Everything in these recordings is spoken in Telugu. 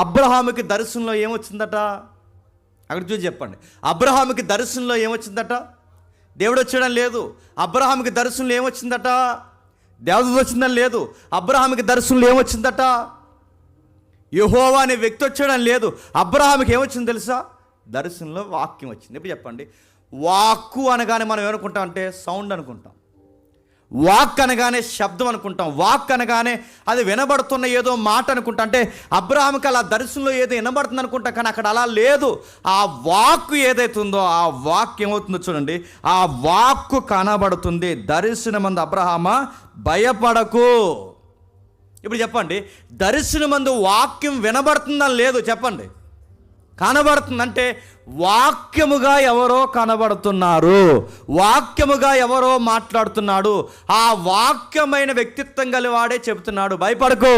అబ్రహాముకి దర్శనంలో ఏమొచ్చిందట? అక్కడ చూసి చెప్పండి. అబ్రహాముకి దర్శనంలో ఏమొచ్చిందట? దేవుడు వచ్చాడని లేదు. అబ్రహాముకి దర్శనంలో ఏమొచ్చిందట? దేవదూత వచ్చిందని లేదు. అబ్రహాముకి దర్శనంలో ఏమొచ్చిందట? యెహోవా అనే వ్యక్తి వచ్చాడని లేదు. అబ్రహాముకి ఏమొచ్చింది తెలుసా? దర్శనంలో వాక్యం వచ్చింది. ఇప్పుడు చెప్పండి, వాక్కు అనగానే మనం ఏమనుకుంటాం అంటే సౌండ్ అనుకుంటాం. వాక్ అనగానే శబ్దం అనుకుంటాం. వాక్ అనగానే అది వినబడుతున్న ఏదో మాట అనుకుంటాం. అంటే అబ్రహాముకి అలా దర్శనంలో ఏదో వినబడుతుంది అనుకుంటాం, కానీ అక్కడ అలా లేదు. ఆ వాక్కు ఏదైతే ఉందో ఆ వాక్ ఏమవుతుందో చూడండి, ఆ వాక్కు కనబడుతుంది. దర్శనమందు అబ్రహామా భయపడకు. ఇప్పుడు చెప్పండి, దర్శనమందు వాక్యం వినబడుతుందని లేదు, చెప్పండి కనబడుతుందంటే వాక్యముగా ఎవరో కనబడుతున్నారు, వాక్యముగా ఎవరో మాట్లాడుతున్నాడు. ఆ వాక్యమైన వ్యక్తిత్వం గలవాడే చెబుతున్నాడు, భయపడకు,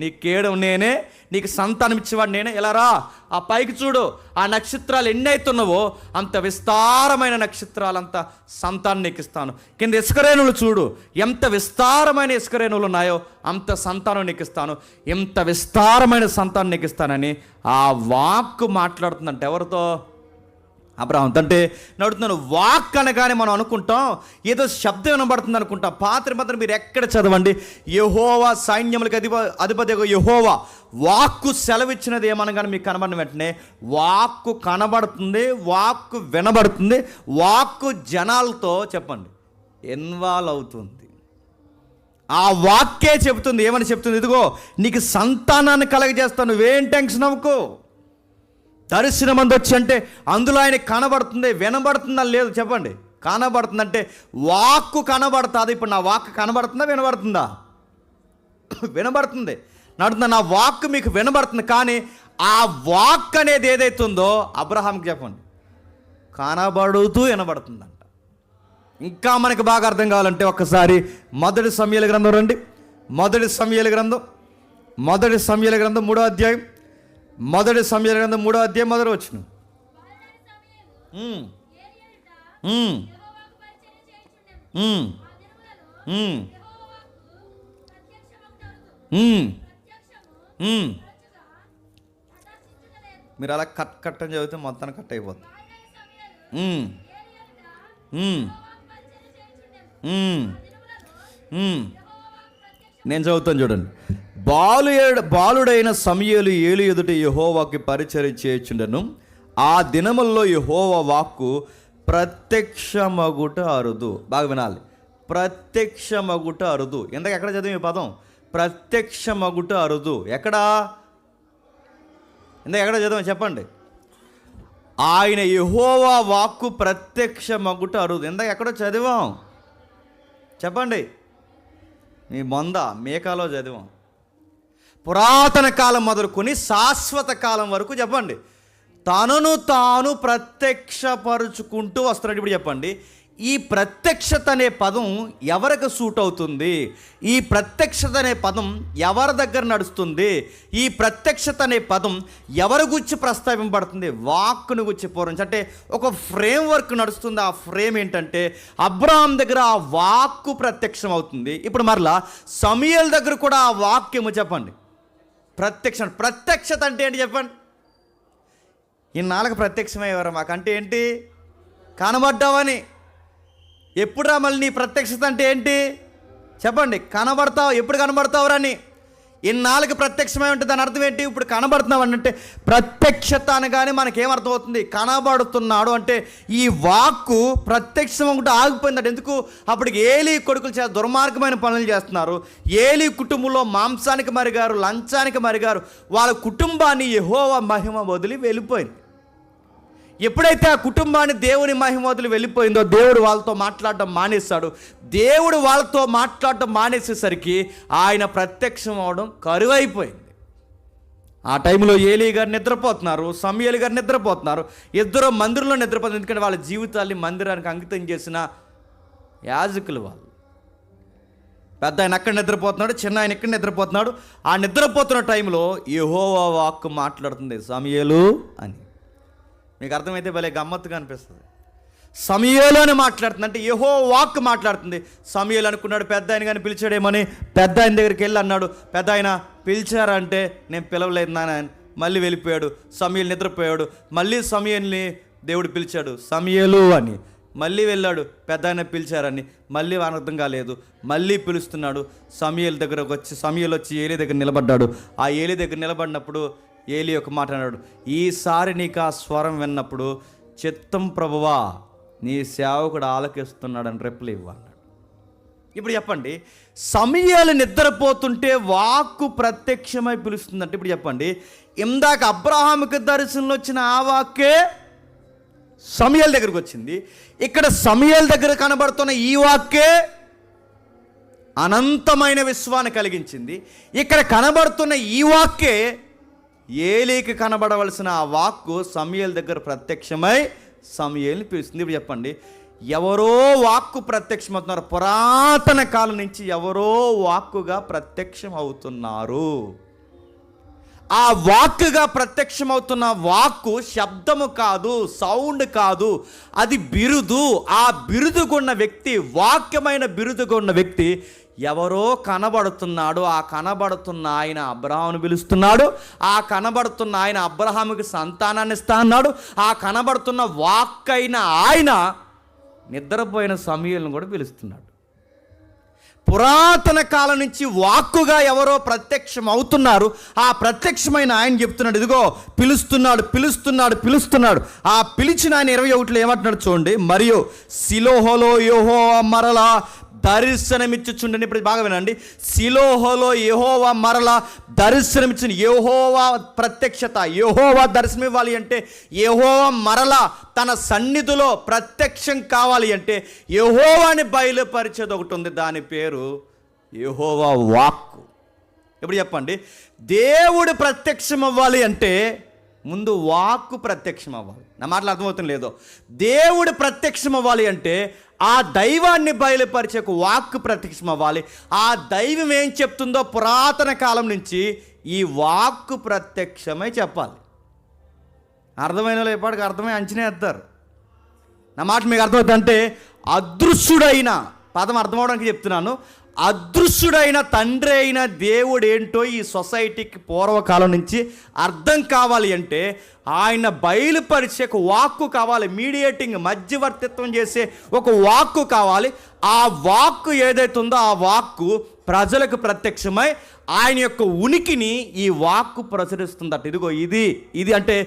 నీ కేడం నేనే, నీకు సంతానం ఇచ్చేవాడు నేనే. ఇలా రా, ఆ పైకి చూడు, ఆ నక్షత్రాలు ఎన్ని అవుతున్నావో అంత విస్తారమైన నక్షత్రాలు, అంత సంతానం నీకు ఇస్తాను. కింద ఇసుకరేణులు చూడు, ఎంత విస్తారమైన ఇసుకరేణులు ఉన్నాయో అంత సంతానం నీకు ఇస్తాను, ఎంత విస్తారమైన సంతానం నీకు ఇస్తానని ఆ వాక్కు మాట్లాడుతుందంటే ఎవరితో? అబ్రహాం. అంటే నడుతున్నాను వాక్ అనగానే మనం అనుకుంటాం ఏదో శబ్దం వినబడుతుంది అనుకుంటాం. పాత నిబంధన మీరు ఎక్కడ చదవండి, యెహోవా సైన్యములకు అధిపతి యెహోవా వాక్కు సెలవిచ్చినది ఏమనగానే మీకు కనబడిన వెంటనే వాక్కు కనబడుతుంది, వాక్కు వినబడుతుంది, వాక్కు జనాలతో చెప్పండి ఇన్వాల్వ్ అవుతుంది. ఆ వాక్కే చెబుతుంది. ఏమని చెప్తుంది? ఇదిగో నీకు సంతానాన్ని కలగజేస్తాను, నువ్వేం టెన్షన్ అవ్వకు. దర్శనమందు వచ్చి అంటే అందులో ఆయన కనబడుతుంది, వినబడుతుందని లేదు, చెప్పండి కనబడుతుందంటే వాక్కు కనబడుతుంది. ఇప్పుడు నా వాక్ కనబడుతుందా వినబడుతుందా? వినబడుతుంది. నడుతుందా? నా వాక్ మీకు వినబడుతుంది, కానీ ఆ వాక్ అనేది ఏదైతే ఉందో అబ్రహాంకి చెప్పండి కనబడుతూ వినబడుతుందంట. ఇంకా మనకు బాగా అర్థం కావాలంటే ఒక్కసారి మొదటి సమూయేలు గ్రంథం రండి. మొదటి సమూయేలు గ్రంథం 3వ అధ్యాయం. మొదటి సమూయేలు గ్రంథం 3వ అధ్యాయం మొదటి వచనం. మీరు అలా కట్ అని చదివితే మొత్తాన్ని కట్ అయిపోతుంది. నేను చదువుతాను చూడండి. బాలుడైన సమూయేలు ఏలి ఎదుట యెహోవాకి పరిచర్య చేయుచుండెను. ఆ దినముల్లో యెహోవా వాక్కు ప్రత్యక్షమగుట అరుదు. బాగా వినాలి, ప్రత్యక్షమగుట అరుదు. ఎందుకు ఎక్కడ చదివి ఈ పదం? ప్రత్యక్షమగుట అరుదు. ఎక్కడా? ఎక్కడ చదివాం చెప్పండి? ఆయన యెహోవా వాక్కు ప్రత్యక్షమగుట అరుదు. ఎక్కడో చదివాం చెప్పండి? మీ మేకాలో చదివాం. పురాతన కాలం మొదలుకొని శాశ్వత కాలం వరకు చెప్పండి తనను తాను ప్రత్యక్షపరుచుకుంటూ వస్తున్నాడు. ఇప్పుడు చెప్పండి, ఈ ప్రత్యక్షత అనే పదం ఎవరికి సూట్ అవుతుంది? ఈ ప్రత్యక్షత అనే పదం ఎవరి దగ్గర నడుస్తుంది? ఈ ప్రత్యక్షత అనే పదం ఎవరి గురించి ప్రస్తావింపబడుతుంది? వాక్కును గురించి పూర్వం అంటే ఒక ఫ్రేమ్ వర్క్ నడుస్తుంది. ఆ ఫ్రేమ్ ఏంటంటే అబ్రహాం దగ్గర ఆ వాక్కు ప్రత్యక్షం అవుతుంది. ఇప్పుడు మరలా సమూయేలు దగ్గర కూడా ఆ వాక్యము చెప్పండి ప్రత్యక్షత అంటే ఏంటి చెప్పండి? ఇన్నాళ్ళకి ప్రత్యక్షమయ్యేవారు మాకంటే ఏంటి? కనబడ్డావని. ఎప్పుడురా మళ్ళీ నీ ప్రత్యక్షత అంటే ఏంటి చెప్పండి? కనబడతావు. ఎప్పుడు కనబడతావురని ఇన్నాళ్ళకి ప్రత్యక్షమై ఉంటుంది. దాని అర్థం ఏంటి? ఇప్పుడు కనబడుతున్నావు అంటే ప్రత్యక్షత అనగానే మనకేమర్థం అవుతుంది? కనబడుతున్నాడు అంటే ఈ వాక్కు ప్రత్యక్షం ఒకటి ఆగిపోయిందట. ఎందుకు? అప్పటికి ఏలీ కొడుకులు చాలా దుర్మార్గమైన పనులు చేస్తున్నారు. ఏలీ కుటుంబంలో మాంసానికి మరిగారు, లంచానికి మరిగారు. వాళ్ళ కుటుంబాన్ని యెహోవా మహిమ వదిలి వెళ్ళిపోయింది. ఎప్పుడైతే ఆ కుటుంబాన్ని దేవుని మహిమ వదిలి వెళ్ళిపోయిందో దేవుడు వాళ్ళతో మాట్లాడటం మానేశాడు. దేవుడు వాళ్ళతో మాట్లాడటం మానేసేసరికి ఆయన ప్రత్యక్షం అవడం కరువైపోయింది. ఆ టైంలో ఏలీ గారు నిద్రపోతున్నారు, సమూయేలు గారు నిద్రపోతున్నారు. ఇద్దరు మందిరంలో నిద్రపోతున్నారు. ఎందుకంటే వాళ్ళ జీవితాన్ని మందిరానికి అంకితం చేసిన యాజకులు వాళ్ళు. పెద్ద ఆయన అక్కడ నిద్రపోతున్నాడు, చిన్న ఆయన ఇక్కడ నిద్రపోతున్నాడు. ఆ నిద్రపోతున్న టైంలో యెహోవా వాక్కు మాట్లాడుతుంది సమూయేలు అని. మీకు అర్థమైతే భలే గమ్మత్తుగా అనిపిస్తుంది. సమూయేలు అని మాట్లాడుతుంది అంటే యెహోవా వాక్కు మాట్లాడుతుంది. సమూయేలు అనుకున్నాడు పెద్ద ఆయన కానీ పిలిచాడేమని. పెద్ద ఆయన దగ్గరికి వెళ్ళి అన్నాడు, పెద్ద ఆయన పిలిచారంటే నేను పిలవలేదు నాన్న. మళ్ళీ వెళ్ళిపోయాడు. సమూయేలు నిద్రపోయాడు. మళ్ళీ సమూయేలుని దేవుడు పిలిచాడు, సమూయేలు అని. మళ్ళీ వెళ్ళాడు, పెద్ద ఆయన పిలిచారని. మళ్ళీ అర్థం కాలేదు, మళ్ళీ పిలుస్తున్నాడు. సమూయేలు దగ్గరకు వచ్చి, సమూయేలు వచ్చి ఏలీ దగ్గర నిలబడ్డాడు. ఆ ఏలీ దగ్గర నిలబడినప్పుడు ఏలీ ఒక మాట అన్నాడు, ఈసారి నీకు ఆ స్వరం విన్నప్పుడు చిత్తం ప్రభువా, నీ సేవకుడు ఆలకిస్తున్నాడని రిప్లై ఇవ్వన్నాడు. ఇప్పుడు చెప్పండి, సమూయేలు నిద్రపోతుంటే వాక్కు ప్రత్యక్షమై పిలుస్తుందంటే, ఇప్పుడు చెప్పండి, ఇందాక అబ్రహాముకి దర్శనంలో వచ్చిన ఆ వాక్కే సమూయేలు దగ్గరకు వచ్చింది. ఇక్కడ సమూయేలు దగ్గర కనబడుతున్న ఈ వాక్కే అనంతమైన విశ్వాన్ని కలిగించింది. ఇక్కడ కనబడుతున్న ఈ వాక్కే ఏలీకి కనబడవలసిన ఆ వాక్కు సమూయేలు దగ్గర ప్రత్యక్షమై సమూయేలుని పిలుస్తుంది. ఇప్పుడు చెప్పండి, ఎవరో వాక్కు ప్రత్యక్షమవుతున్నారు. పురాతన కాలం నుంచి ఎవరో వాక్కుగా ప్రత్యక్షం అవుతున్నారు. ఆ వాక్కుగా ప్రత్యక్షమవుతున్న వాక్కు శబ్దము కాదు, సౌండ్ కాదు, అది బిరుదు. ఆ బిరుదుగున్న వ్యక్తి, వాక్యమైన బిరుదుగున్న వ్యక్తి ఎవరో కనబడుతున్నాడు. ఆ కనబడుతున్న ఆయన అబ్రహామును పిలుస్తున్నాడు. ఆ కనబడుతున్న ఆయన అబ్రహాముకి సంతానాన్ని ఇస్తా అన్నాడు. ఆ కనబడుతున్న వాక్కైన ఆయన నిద్రపోయిన సమూయేలును కూడా పిలుస్తున్నాడు. పురాతన కాలం నుంచి వాక్కుగా ఎవరో ప్రత్యక్షం అవుతున్నారు. ఆ ప్రత్యక్షమైన ఆయన చెప్తున్నాడు, ఇదిగో పిలుస్తున్నాడు, పిలుస్తున్నాడు, పిలుస్తున్నాడు. ఆ పిలిచిన ఆయన 21లో ఏమంటున్నాడు చూడండి, మరియు సిలోహోలో యెహోవా మరలా దర్శనమిచ్చుచుండని. ఇప్పుడు బాగా వినండి, సిలోహోలో యెహోవా మరలా దర్శనమిచ్చిన యెహోవా ప్రత్యక్షత, యెహోవా దర్శనం ఇవ్వాలి అంటే, యెహోవా మరలా తన సన్నిధిలో ప్రత్యక్షం కావాలి అంటే యెహోవాని బయలుపరిచేది ఒకటి ఉంది, దాని పేరు యెహోవా వాక్కు. ఇప్పుడు చెప్పండి, దేవుడు ప్రత్యక్షం అవ్వాలి అంటే ముందు వాక్కు ప్రత్యక్షం అవ్వాలి. నా మాటలు అర్థమవుతుంది లేదో? దేవుడు ప్రత్యక్షం అవ్వాలి అంటే ఆ దైవాన్ని బయలుపరిచే వాక్కు ప్రత్యక్షం అవ్వాలి. ఆ దైవం ఏం చెప్తుందో పురాతన కాలం నుంచి ఈ వాక్కు ప్రత్యక్షమై చెప్పాలి. అర్థమైన వాళ్ళు ఎప్పటికీ అర్థమై అంచనా వేస్తారు. నా మాట మీకు అర్థమవుతుందంటే, అదృశ్యుడైన పదం అర్థమవడానికి చెప్తున్నాను. అదృశ్యుడైన తండ్రి అయిన దేవుడు ఏంటో ఈ సొసైటీకి పూర్వకాలం నుంచి అర్థం కావాలి అంటే ఆయన బయలుపరిచే ఒక వాక్కు కావాలి. మీడియేటింగ్, మధ్యవర్తిత్వం చేసే ఒక వాక్కు కావాలి. ఆ వాక్కు ఏదైతే ఉందో ఆ వాక్కు ప్రజలకు ప్రత్యక్షమై ఆయన యొక్క ఉనికిని ఈ వాక్కు ప్రచురిస్తుందట. ఇదిగో ఇది అంటే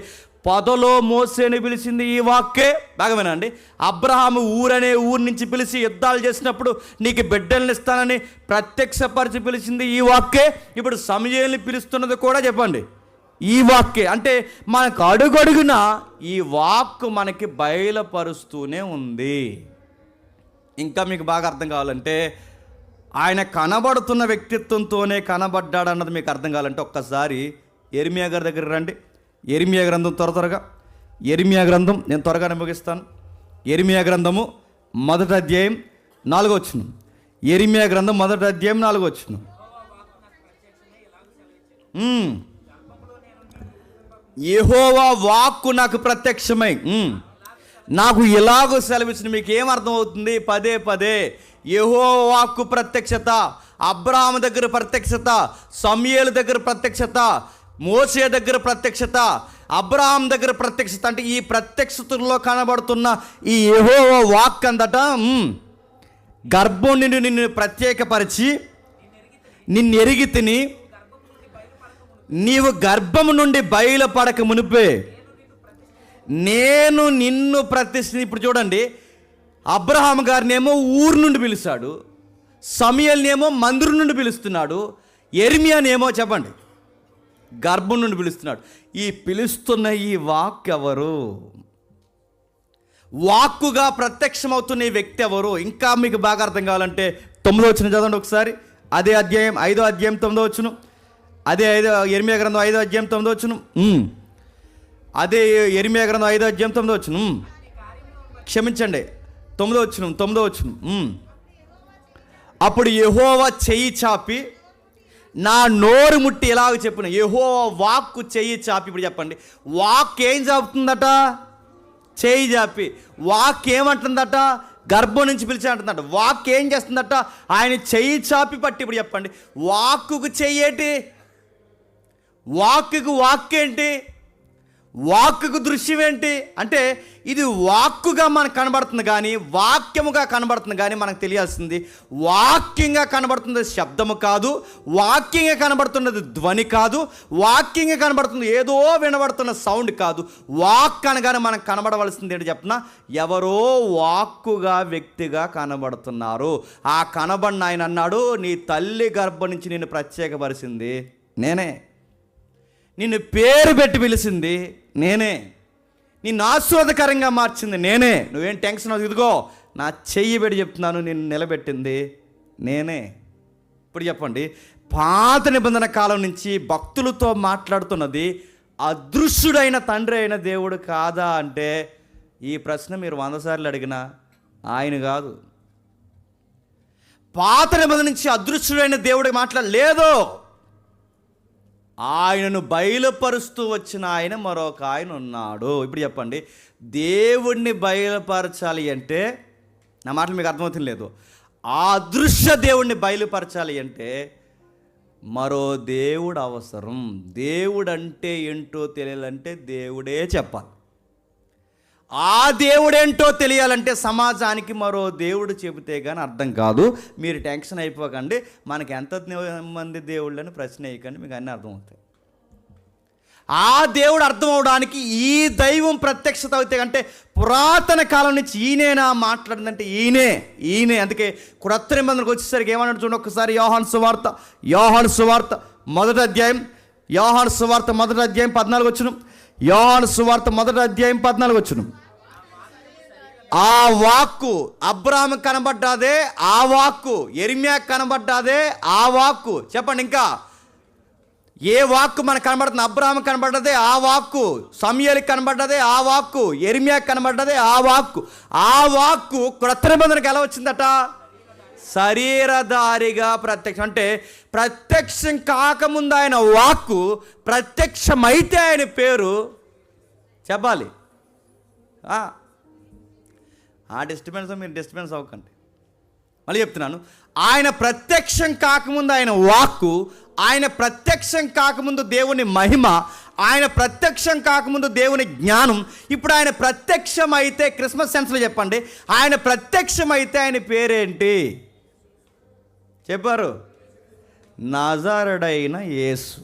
పొదలో మోసేని పిలిచింది ఈ వాక్కే. బాగా వినండి, అబ్రహాము ఊరనే ఊరు నుంచి పిలిచి యుద్ధాలు చేసినప్పుడు నీకు బిడ్డల్ని ఇస్తానని ప్రత్యక్షపరిచి పిలిచింది ఈ వాక్కే. ఇప్పుడు సమూయేలుని పిలుస్తున్నది కూడా చెప్పండి ఈ వాక్కే. అంటే మనకు అడుగడుగున ఈ వాక్కు మనకి బయలుపరుస్తూనే ఉంది. ఇంకా మీకు బాగా అర్థం కావాలంటే, ఆయన కనబడుతున్న వ్యక్తిత్వంతోనే కనబడ్డాడు అన్నది మీకు అర్థం కావాలంటే ఒక్కసారి యెరెమీయా గారి దగ్గర రండి. యెరెమీయా గ్రంథం త్వరగా యెరెమీయా గ్రంథం నేను త్వరగానే ముగిస్తాను. యెరెమీయా గ్రంథము 1వ అధ్యాయం 4వ వచనం. యెరెమీయా గ్రంథం 1వ అధ్యాయం 4వ వచనం. యెహోవా వాక్కు నాకు ప్రత్యక్షమై నాకు ఇలాగూ సెలవిచ్చిన. మీకు ఏం అర్థమవుతుంది? పదే యెహోవా వాక్కు ప్రత్యక్షత, అబ్రహాము దగ్గర ప్రత్యక్షత, సమూయేలు దగ్గర ప్రత్యక్షత, మోసే దగ్గర ప్రత్యక్షత, అబ్రహాం దగ్గర ప్రత్యక్షత. అంటే ఈ ప్రత్యక్షతలో కనబడుతున్న ఈ యెహోవా వాక్ అందట గర్భం నుండి నిన్ను ప్రత్యేకపరిచి నిన్ను ఎరిగి తిని నీవు గర్భము నుండి బయలుపడక మునిపే నేను నిన్ను ప్రతిష్ఠి. ఇప్పుడు చూడండి, అబ్రహాం గారినేమో ఊరు నుండి పిలుస్తాడు, సమూయేలునేమో మందిరం నుండి పిలుస్తున్నాడు, యెరెమీయానేమో చెప్పండి గర్భం నుండి పిలుస్తున్నాడు. ఈ పిలుస్తున్న ఈ వాక్ ఎవరు? వాక్కుగా ప్రత్యక్షమవుతున్న ఈ వ్యక్తి ఎవరు? ఇంకా మీకు బాగా అర్థం కావాలంటే 9వ వచనం చదవండి ఒకసారి. అదే అధ్యాయం 5వ అధ్యాయం 9వ వచనం. అదే యెరెమీయా గ్రంథం 5వ అధ్యాయం 9వ వచనం. అదే యెరెమీయా గ్రంథం 5వ అధ్యాయం 9వ వచనం. క్షమించండి, 9వ వచనం. అప్పుడు యెహోవా చెయ్యి చాపి నా నోరు ముట్టి ఎలాగ చెప్పిన. యెహోవా వాక్కు చెయ్యి చాపి. ఇప్పుడు చెప్పండి, వాక్ ఏం చాపుతుందట? చెయ్యి చాపి. వాక్ ఏమంటుందట? గర్భం నుంచి పిలిచి అంటుందట. వాక్ ఏం చేస్తుందట? ఆయన చెయ్యి చాపి పట్టి. ఇప్పుడు చెప్పండి, వాక్కుకు చెయ్యేటి? వాక్కుకు వాక్కేంటి? వాక్కుకు దృశ్యం ఏంటి అంటే ఇది వాక్కుగా మనకు కనబడుతుంది, కానీ వాక్యముగా కనబడుతుంది. కానీ మనకు తెలియాల్సింది వాక్యంగా కనబడుతున్నది శబ్దము కాదు, వాక్యంగా కనబడుతున్నది ధ్వని కాదు, వాక్యంగా కనబడుతుంది ఏదో వినబడుతున్న సౌండ్ కాదు. వాక్ అనగానే మనకు కనబడవలసింది ఏంటి చెప్పిన? ఎవరో వాక్కుగా వ్యక్తిగా కనబడుతున్నారు. ఆ కనబడిన ఆయన అన్నాడు, నీ తల్లి గర్భం నుంచి నిన్ను ప్రత్యేకపరిచింది నేనే, నిన్ను పేరు పెట్టి పిలిచింది నేనే, నిన్ను ఆస్వాదకరంగా మార్చింది నేనే. నువ్వేం టెన్షన్ అవుతుంది, ఇదిగో నా చెయ్యి పెట్టి చెప్తున్నాను, నిన్ను నిలబెట్టింది నేనే. ఇప్పుడు చెప్పండి, పాత నిబంధన కాలం నుంచి భక్తులతో మాట్లాడుతున్నది అదృశ్యుడైన తండ్రి అయిన దేవుడు కాదా అంటే ఈ ప్రశ్న మీరు 100 సార్లు అడిగినా ఆయన కాదు. పాత నిబంధన నుంచి అదృశ్యుడైన దేవుడికి మాట్లాడలేదు. ఆయనను బయలుపరుస్తూ వచ్చిన ఆయన మరొక ఆయన ఉన్నాడు. ఇప్పుడు చెప్పండి, దేవుణ్ణి బయలుపరచాలి అంటే, నా మాటలు మీకు అర్థమవుతుంది లేదు, ఆ అదృశ్య దేవుణ్ణి బయలుపరచాలి అంటే మరో దేవుడు అవసరం. దేవుడు అంటే ఏంటో తెలియాలంటే దేవుడే చెప్పాలి. ఆ దేవుడేంటో తెలియాలంటే సమాజానికి మరో దేవుడు చెబితే కానీ అర్థం కాదు. మీరు టెన్షన్ అయిపోకండి, మనకి ఎంతమంది దేవుళ్ళని ప్రశ్న వేయకండి, మీకు అన్నీ అర్థమవుతాయి. ఆ దేవుడు అర్థం అవడానికి ఈ దైవం ప్రత్యక్షత అవుతాయి. అంటే పురాతన కాలం నుంచి ఈయనేనా మాట్లాడిందంటే ఈయనే. అందుకే క్రొత్త నిబంధనకు వచ్చేసరికి ఏమన్నాడు చూడండి ఒకసారి. యోహాను సువార్త మొదటి అధ్యాయం 14 వచనం. యోహాను సువార్త మొదటి అధ్యాయం 14 వచనం. ఆ వాక్కు అబ్రాహాము కనబడ్డాదే, ఆ వాక్కు యెరెమయా కనబడ్డాదే, ఆ వాక్కు. చెప్పండి ఇంకా ఏ వాక్కు మనకు కనబడుతుంది? అబ్రాహాము కనబడ్డదే ఆ వాక్కు, సమూయేలుకి కనబడ్డదే ఆ వాక్కు, యెరెమయా కనబడ్డదే ఆ వాక్కు. ఆ వాక్కు క్రొత్త నిబంధనకు ఎలా వచ్చిందట? శరీరధారిగా ప్రత్యక్షం. అంటే ప్రత్యక్షం కాకముందు ఆయన వాక్కు, ప్రత్యక్షమైతే ఆయన పేరు చెప్పాలి. ఆ డిస్టర్బెన్స్ మీరు డిస్టర్బెన్స్ అవ్వకండి. మళ్ళీ చెప్తున్నాను, ఆయన ప్రత్యక్షం కాకముందు ఆయన వాక్కు, ఆయన ప్రత్యక్షం కాకముందు దేవుని మహిమ, ఆయన ప్రత్యక్షం కాకముందు దేవుని జ్ఞానం. ఇప్పుడు ఆయన ప్రత్యక్షం అయితే, క్రిస్మస్ సెన్స్లో చెప్పండి, ఆయన ప్రత్యక్షం అయితే ఆయన పేరేంటి చెప్పారు? నజరుడైన యేసు.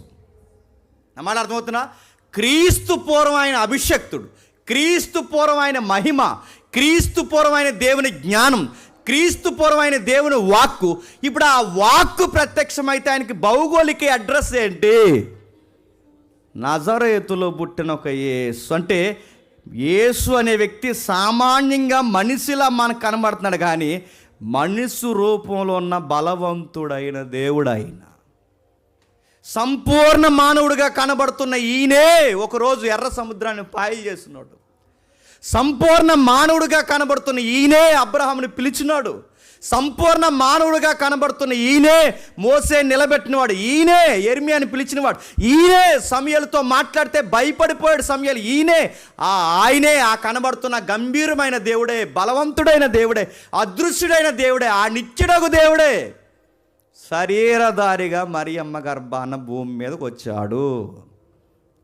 నా మాట అర్థమవుతున్నా? క్రీస్తు పూర్వం ఆయన అభిషక్తుడు, క్రీస్తు పూర్వం ఆయన మహిమ, క్రీస్తు పూర్వం ఆయన దేవుని జ్ఞానం, క్రీస్తు పూర్వం ఆయన దేవుని వాక్కు. ఇప్పుడు ఆ వాక్కు ప్రత్యక్షమైతే ఆయనకి భౌగోళిక అడ్రస్ ఏంటి? నజరేతులో పుట్టిన ఒక యేసు. అంటే యేసు అనే వ్యక్తి సామాన్యంగా మనిషిలా మనకు కనబడుతున్నాడు, కానీ మనిషి రూపంలో ఉన్న బలవంతుడైన దేవుడు ఆయన. సంపూర్ణ మానవుడిగా కనబడుతున్న ఈయనే ఒకరోజు ఎర్ర సముద్రాన్ని పాయలు చేస్తున్నాడు. సంపూర్ణ మానవుడిగా కనబడుతున్న ఈయనే అబ్రహాముని పిలిచినాడు. సంపూర్ణ మానవుడిగా కనబడుతున్న ఈయనే మోసే నిలబెట్టినవాడు, ఈయనే యెరెమయాని పిలిచినవాడు, ఈయనే సమూయేలుతో మాట్లాడితే భయపడిపోయాడు సమూయేలు, ఆయనే ఆ కనబడుతున్న గంభీరమైన దేవుడే, బలవంతుడైన దేవుడే, అదృశ్యుడైన దేవుడే, ఆ నిత్యుడగు దేవుడే శరీరధారిగా మరియమ్మ గర్భాన భూమి మీదకి వచ్చాడు.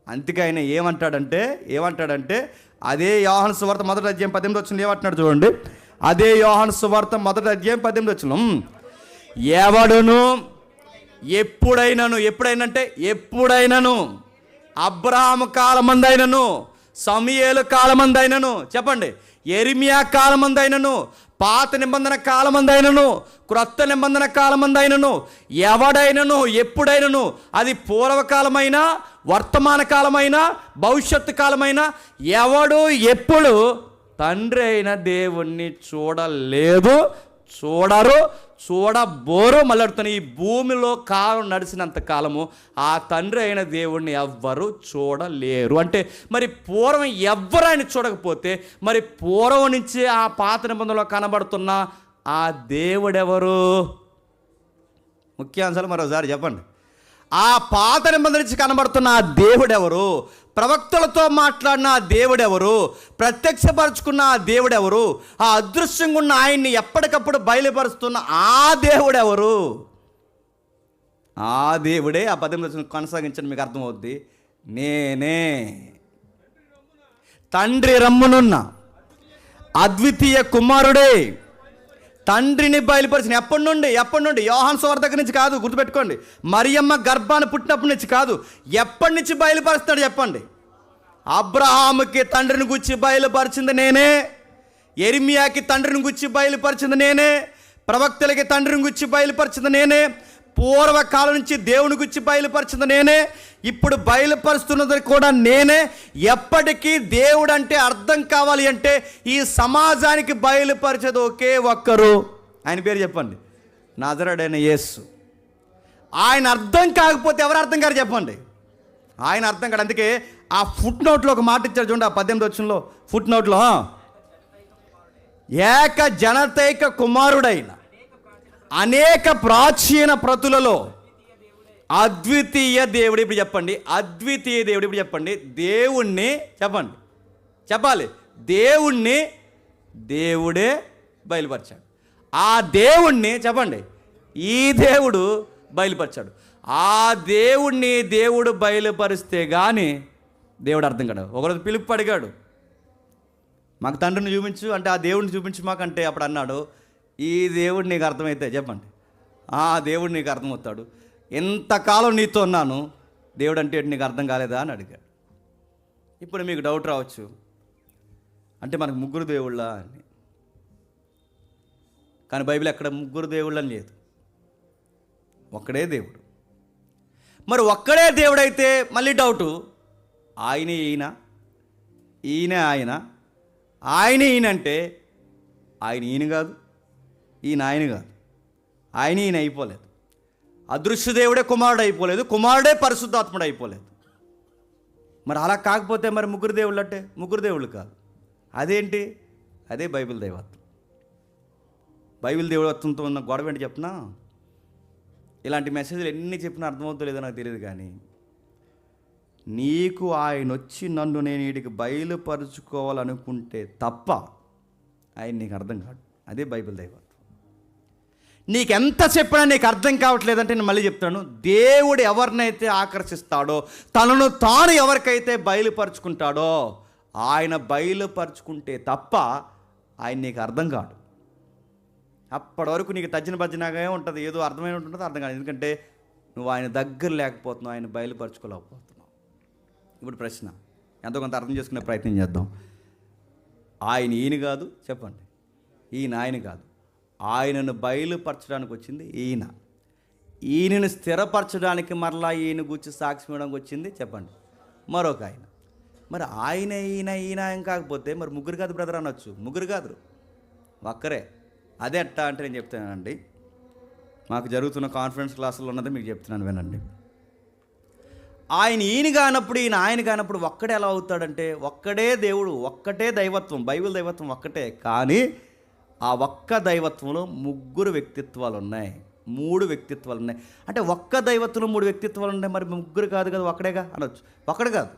అందుకే ఆయన ఏమంటాడంటే అదే యోహాను సువార్త మొదటి అధ్యాయం 18 వచనంలో ఏమంటున్నాడు చూడండి. అదే యోహాను సువార్త మొదటి అధ్యాయం 18 వచనం. ఎవడును ఎప్పుడైనాను అబ్రహాము కాలమందైనను, సమూయేలు కాలమందైనను, చెప్పండి, యెరెమయా కాలమందైనను, పాత నిబంధన కాలమందైనను, క్రొత్త నిబంధన కాలమందైనను, ఎవడైనను ఎప్పుడైనను, అది పూర్వకాలమైనా, వర్తమాన కాలమైనా, భవిష్యత్తు కాలమైనా, ఎవడు ఎప్పుడు తండ్రి అయిన దేవుణ్ణి చూడలేదు, చూడబోరు. మళ్ళీ అడుగుతాను, ఈ భూమిలో కాలం నడిచినంత కాలము ఆ తండ్రి అయిన దేవుణ్ణి ఎవ్వరు చూడలేరు. అంటే మరి పూర్వం ఎవ్వరు ఆయన చూడకపోతే మరి పూర్వం నుంచి ఆ పాత నిబంధనలో కనబడుతున్న ఆ దేవుడెవరు? ముఖ్యాంశాలు మరోసారి చెప్పండి. ఆ పాత నిబంధన నుంచి కనబడుతున్న ఆ దేవుడెవరు? ప్రవక్తలతో మాట్లాడిన ఆ దేవుడెవరు? ప్రత్యక్షపరుచుకున్న ఆ దేవుడెవరు? ఆ అదృశ్యంగా ఉన్న ఆయన్ని ఎప్పటికప్పుడు బయలుపరుస్తున్న ఆ దేవుడెవరు? ఆ దేవుడే, ఆ 18 కొనసాగించండి, మీకు అర్థమవుద్ది. నేనే తండ్రి రమ్మునున్న అద్వితీయ కుమారుడే, తండ్రిని బయలుపరిచిన. ఎప్పటి నుండి? యోహాను సువార్త దగ్గర నుంచి కాదు, గుర్తుపెట్టుకోండి. మరియమ్మ గర్భాన్ని పుట్టినప్పటి నుంచి కాదు. ఎప్పటి నుంచి బయలుపరుస్తాడు చెప్పండి? అబ్రహాముకి తండ్రిని గురించి బయలుపరిచింది నేనే, యెరెమీయాకి తండ్రిని గురించి బయలుపరిచింది నేనే, ప్రవక్తలకి తండ్రిని గురించి బయలుపరిచింది నేనే, పూర్వకాలం నుంచి దేవుని గురించి బయలుపరిచింది నేనే, ఇప్పుడు బయలుపరుస్తున్నది కూడా నేనే. ఎప్పటికీ దేవుడు అంటే అర్థం కావాలి అంటే ఈ సమాజానికి బయలుపరిచేది ఒకే ఒక్కరు. ఆయన పేరు చెప్పండి, నజరేయుడైన యేసు. ఆయన అర్థం కాకపోతే ఎవరు అర్థం కాదు చెప్పండి? ఆయన అర్థం కాదు. అందుకే ఆ ఫుట్ నోట్లో ఒక మాట ఇచ్చారు చూడండి, ఆ 18 వచనంలో ఫుట్ నోట్లో, ఏక జనతైక కుమారుడైన అనేక ప్రాచీన ప్రతులలో అద్వితీయ దేవుడు. ఇప్పుడు చెప్పండి, అద్వితీయ దేవుడు. ఇప్పుడు చెప్పండి, దేవుణ్ణి చెప్పండి, చెప్పాలి. దేవుణ్ణి దేవుడే బయలుపరిచాడు. ఆ దేవుణ్ణి చెప్పండి, ఈ దేవుడు బయలుపరిచాడు. ఆ దేవుణ్ణి దేవుడు బయలుపరిస్తే కానీ దేవుడు అర్థం కాడు. ఒకరోజు పిలుపు అడిగాడు, మాకు తండ్రిని చూపించు అంటే, ఆ దేవుడిని చూపించు మాకంటే, అప్పుడు అన్నాడు, ఈ దేవుడు నీకు అర్థమైతే చెప్పండి, ఆ దేవుడు నీకు అర్థమవుతాడు. ఎంతకాలం నీతో ఉన్నాను, దేవుడు అంటే నీకు అర్థం కాలేదా అని అడిగాడు. ఇప్పుడు మీకు డౌట్ రావచ్చు, అంటే మనకు ముగ్గురు దేవుళ్ళ అని. కానీ బైబిల్ ఎక్కడ ముగ్గురు దేవుళ్ళని లేదు, ఒక్కడే దేవుడు. మరి ఒక్కడే దేవుడు అయితే మళ్ళీ డౌటు, ఆయన ఈయన, ఈయన ఆయన, ఆయన ఈయన అంటే ఆయన ఈయన కాదు, ఈయన ఆయన కాదు, ఆయన ఈయన అయిపోలేదు. అదృశ్య దేవుడే కుమారుడు అయిపోలేదు, కుమారుడే పరిశుద్ధాత్ముడు అయిపోలేదు. మరి అలా కాకపోతే మరి ముగ్గురు దేవుళ్ళు అంటే ముగ్గురు దేవుళ్ళు కాదు. అదేంటి? అదే బైబిల్ దైవత్వం. బైబిల్ దైవత్వంతో ఉన్న గొడవ ఏంటి చెప్తున్నా? ఇలాంటి మెసేజ్లు ఎన్ని చెప్పినా అర్థమవుతుందో లేదో నాకు తెలియదు, కానీ నీకు ఆయన వచ్చి నన్ను నేను వీడికి బయలుపరుచుకోవాలనుకుంటే తప్ప ఆయన నీకు అర్థం కాదు. అదే బైబిల్ దైవత్వం. నీకెంత చెప్పినా నీకు అర్థం కావట్లేదంటే నేను మళ్ళీ చెప్తాను, దేవుడు ఎవరినైతే ఆకర్షిస్తాడో, తనను తాను ఎవరికైతే బయలుపరుచుకుంటాడో, ఆయన బయలుపరుచుకుంటే తప్ప ఆయన నీకు అర్థం కాడు. అప్పటి వరకు నీకు తజ్జిన భజ్జనగా ఉంటుంది, ఏదో అర్థమైన ఉంటుంది, అర్థం కాదు. ఎందుకంటే నువ్వు ఆయన దగ్గర లేకపోతున్నావు, ఆయన బయలుపరచుకోలేకపోతున్నావు. ఇప్పుడు ప్రశ్న ఎంతో కొంత అర్థం చేసుకునే ప్రయత్నం చేద్దాం. ఆయన ఈయన కాదు చెప్పండి, ఈయన ఆయన కాదు, ఆయనను బయలుపరచడానికి వచ్చింది ఈయన, ఈయనను స్థిరపరచడానికి మరలా ఈయన గురించి సాక్ష్యం ఇవ్వడానికి వచ్చింది చెప్పండి మరొక ఆయన. మరి ఆయన ఈయన ఈయన ఆయన కాకపోతే మరి ముగ్గురు కాదు బ్రదర్ అనొచ్చు. ముగ్గురు కాదు, ఒక్కరే. అదే ఎట్టా అంటే నేను చెప్తానండి, మాకు జరుగుతున్న కాన్ఫరెన్స్ క్లాసుల్లో ఉన్నది మీకు చెప్తున్నాను వినండి. ఆయన ఈయన కానప్పుడు ఈయన ఆయన కానప్పుడు ఒక్కడే ఎలా అవుతాడంటే, ఒక్కడే దేవుడు, ఒక్కటే దైవత్వం, బైబిల్ దైవత్వం ఒక్కటే. కానీ ఆ ఒక్క దైవత్వంలో ముగ్గురు వ్యక్తిత్వాలు ఉన్నాయి, 3 వ్యక్తిత్వాలు ఉన్నాయి. అంటే ఒక్క దైవత్వంలో 3 వ్యక్తిత్వాలు ఉన్నాయి, మరి ముగ్గురు కాదు కదా, ఒక్కడేగా అనొచ్చు. ఒక్కడే కాదు,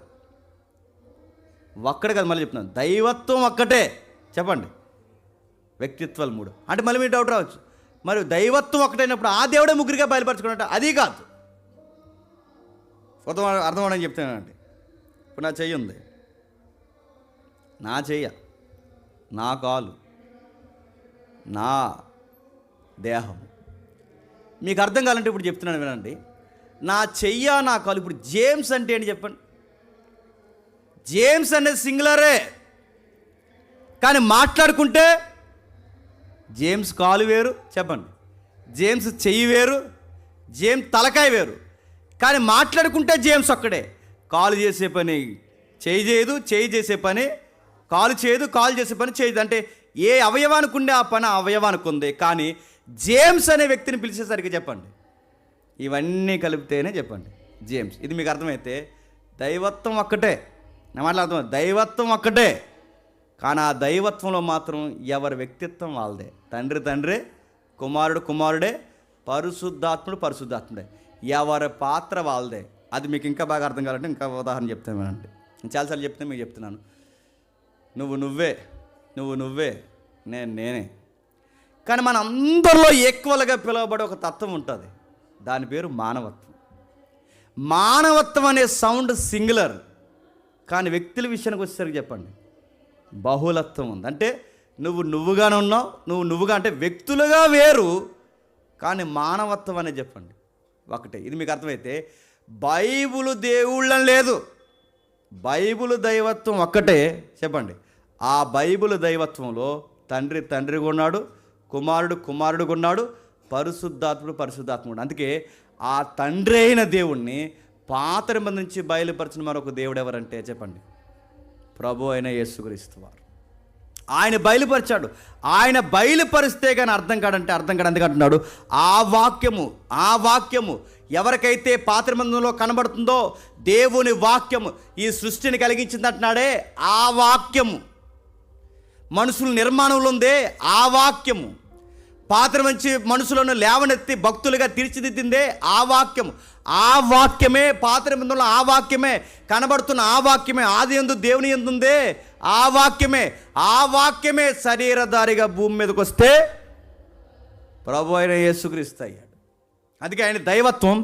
మళ్ళీ చెప్తున్నాను, దైవత్వం ఒక్కటే చెప్పండి, వ్యక్తిత్వాలు 3. అంటే మళ్ళీ మీరు డౌట్ రావచ్చు, మరి దైవత్వం ఒకటైనప్పుడు ఆ దేవుడే ముగ్గురిగా బయలుపరచుకున్నట్టు? అది కాదు. అర్థం అవడానికి చెప్తానండి. ఇప్పుడు నా చెయ్యి ఉంది, నా చెయ్య, నా కాలు, నా దేహం. మీకు అర్థం కావాలంటే ఇప్పుడు చెప్తున్నాను వినండి. నా చెయ్య, నా కాలు. ఇప్పుడు జేమ్స్ అంటే ఏంటి చెప్పండి? జేమ్స్ అనేది సింగులరే, కానీ మాట్లాడుకుంటే జేమ్స్ కాలు వేరు చెప్పండి, జేమ్స్ చెయ్యి వేరు, జేమ్స్ తలకాయ వేరు. కానీ మాట్లాడుకుంటే జేమ్స్ ఒక్కడే. కాలు చేసే పని చెయ్యి చేయదు, చెయ్యి చేసే పని కాలు చేయదు, కాలు చేసే పని చేయదు. అంటే ఏ అవయవానికి ఉండే ఆ పని అవయవానికి ఉంది. కానీ జేమ్స్ అనే వ్యక్తిని పిలిచేసరికి చెప్పండి, ఇవన్నీ కలిపితేనే చెప్పండి జేమ్స్. ఇది మీకు అర్థమైతే దైవత్వం ఒక్కటే. నా మాటలు అర్థం, దైవత్వం ఒక్కటే. కానీ ఆ దైవత్వంలో మాత్రం ఎవరి వ్యక్తిత్వం వాళ్ళదే. తండ్రి తండ్రే, కుమారుడు కుమారుడే, పరిశుద్ధాత్ముడు పరిశుద్ధాత్ముడే. ఎవరి పాత్ర వాళ్ళదే. అది మీకు ఇంకా బాగా అర్థం కావాలంటే ఇంకా ఉదాహరణ చెప్తాను అంటే, నేను చాలాసార్లు చెప్తే మీకు చెప్తున్నాను. నువ్వు నువ్వే, నేనే. కానీ మన అందరిలో ఈక్వల్గా పిలువబడే ఒక తత్వం ఉంటుంది. దాని పేరు మానవత్వం. మానవత్వం అనే సౌండ్ సింగులర్, కానీ వ్యక్తుల విషయానికి వచ్చేసరికి చెప్పండి బహుళత్వం ఉంది. అంటే నువ్వుగానే ఉన్నావు, నువ్వుగా అంటే వ్యక్తులుగా వేరు, కానీ మానవత్వం అనేది చెప్పండి ఒకటే. ఇది మీకు అర్థమైతే బైబిలు దేవుళ్ళని లేదు, బైబిలు దైవత్వం ఒక్కటే చెప్పండి. ఆ బైబిలు దైవత్వంలో తండ్రి తండ్రిగా ఉన్నాడు, కుమారుడు కుమారుడుగా ఉన్నాడు, పరిశుద్ధాత్ముడు పరిశుద్ధాత్ముడు. అందుకే ఆ తండ్రి అయిన దేవుణ్ణి పాత నిబంధన నుంచి బయలుపరిచిన మరొక దేవుడు ఎవరంటే చెప్పండి ప్రభు అయిన యేసుక్రీస్తు వారు. ఆయన బయలుపరిచాడు. ఆయన బయలుపరిస్తే కానీ అర్థం కాడంటే అర్థం కాదు. అందుకంటున్నాడు ఆ వాక్యము ఎవరికైతే పాత నిబంధనలో కనబడుతుందో దేవుని వాక్యము ఈ సృష్టిని కలిగించింది అంటున్నాడే, ఆ వాక్యము మనుషుల నిర్మాణంలో ఉందే ఆ వాక్యము, పాత మంచి మనుషులను లేవనెత్తి భక్తులుగా తీర్చిదిద్దిందే ఆ వాక్యము. ఆ వాక్యమే పాత నిబంధనలో, ఆ వాక్యమే కనబడుతున్న ఆ వాక్యమే ఆది యందు దేవుని యందు ఉందే ఆ వాక్యమే శరీరధారిగా భూమి మీదకి వస్తే ప్రభు అయిన యేసుక్రీస్తు అయ్యాడు. అందుకే ఆయన దైవత్వం